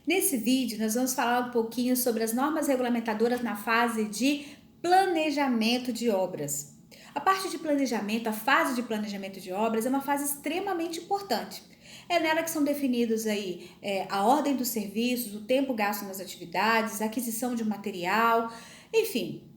Nesse vídeo, nós vamos falar um pouquinho sobre as normas regulamentadoras na fase de planejamento de obras. A parte de planejamento, a fase de planejamento de obras é uma fase extremamente importante. É nela que são definidos a ordem dos serviços, o tempo gasto nas atividades, a aquisição de material, enfim.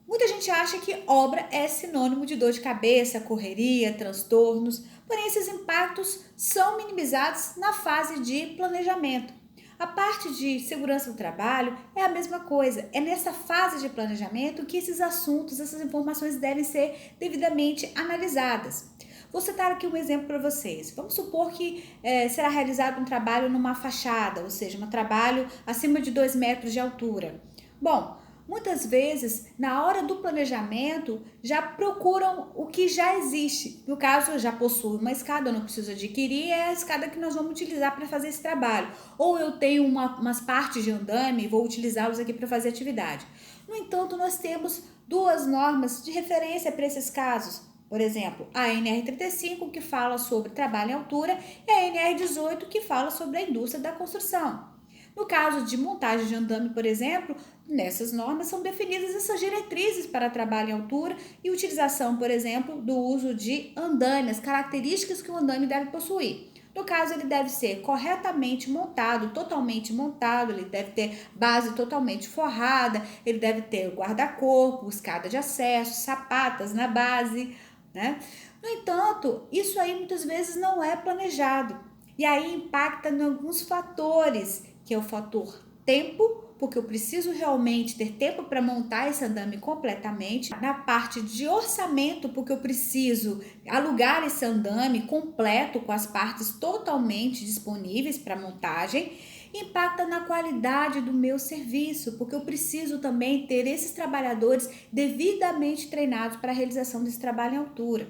Muita gente acha que obra é sinônimo de dor de cabeça, correria, transtornos, porém esses impactos são minimizados na fase de planejamento. A parte de segurança do trabalho é a mesma coisa. É nessa fase de planejamento que esses assuntos, essas informações devem ser devidamente analisadas. Vou citar aqui um exemplo para vocês. Vamos supor que será realizado um trabalho numa fachada, ou seja, um trabalho acima de 2 metros de altura. Bom, muitas vezes, na hora do planejamento, já procuram o que já existe. No caso, eu já possuo uma escada, eu não preciso adquirir, é a escada que nós vamos utilizar para fazer esse trabalho. Ou eu tenho umas partes de andame e vou utilizá-los aqui para fazer atividade. No entanto, nós temos duas normas de referência para esses casos. Por exemplo, a NR35, que fala sobre trabalho em altura, e a NR18, que fala sobre a indústria da construção. No caso de montagem de andame, por exemplo, nessas normas são definidas essas diretrizes para trabalho em altura e utilização, por exemplo, do uso de andame, as características que o andame deve possuir. No caso, ele deve ser corretamente montado, totalmente montado, ele deve ter base totalmente forrada, ele deve ter guarda-corpo, escada de acesso, sapatas na base, né? No entanto, isso aí muitas vezes não é planejado. E aí impacta em alguns fatores, que é o fator tempo, porque eu preciso realmente ter tempo para montar esse andame completamente. Na parte de orçamento, porque eu preciso alugar esse andame completo, com as partes totalmente disponíveis para montagem. Impacta na qualidade do meu serviço, porque eu preciso também ter esses trabalhadores devidamente treinados para a realização desse trabalho em altura.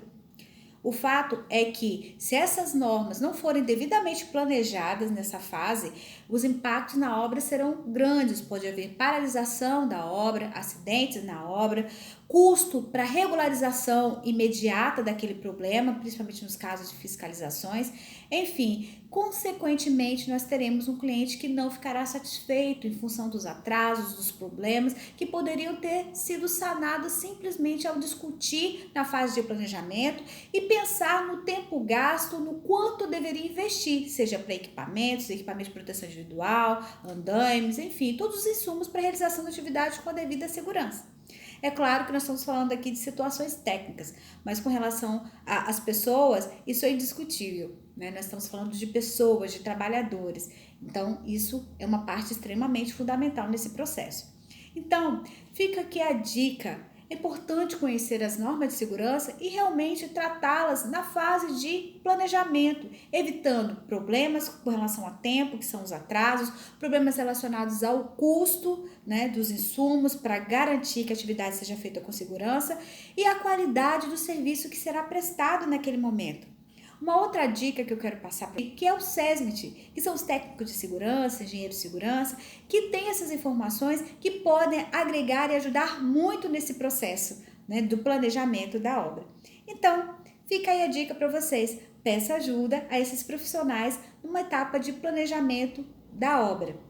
O fato é que, se essas normas não forem devidamente planejadas nessa fase, os impactos na obra serão grandes. Pode haver paralisação da obra, acidentes na obra, custo para regularização imediata daquele problema, principalmente nos casos de fiscalizações. Enfim, consequentemente, nós teremos um cliente que não ficará satisfeito em função dos atrasos, dos problemas que poderiam ter sido sanados simplesmente ao discutir na fase de planejamento e pensar no tempo gasto, no quanto deveria investir, seja para equipamentos de proteção individual, andaimes, enfim, todos os insumos para a realização da atividade com a devida segurança. É claro que nós estamos falando aqui de situações técnicas, mas com relação às pessoas, isso é indiscutível, né? Nós estamos falando de pessoas, de trabalhadores. Então, isso é uma parte extremamente fundamental nesse processo. Então, fica aqui a dica. É importante conhecer as normas de segurança e realmente tratá-las na fase de planejamento, evitando problemas com relação a tempo, que são os atrasos, problemas relacionados ao custo, né, dos insumos para garantir que a atividade seja feita com segurança e a qualidade do serviço que será prestado naquele momento. Uma outra dica que eu quero passar para que é o SESMIT, que são os técnicos de segurança, engenheiros de segurança, que têm essas informações que podem agregar e ajudar muito nesse processo, né, do planejamento da obra. Então, fica aí a dica para vocês. Peça ajuda a esses profissionais numa etapa de planejamento da obra.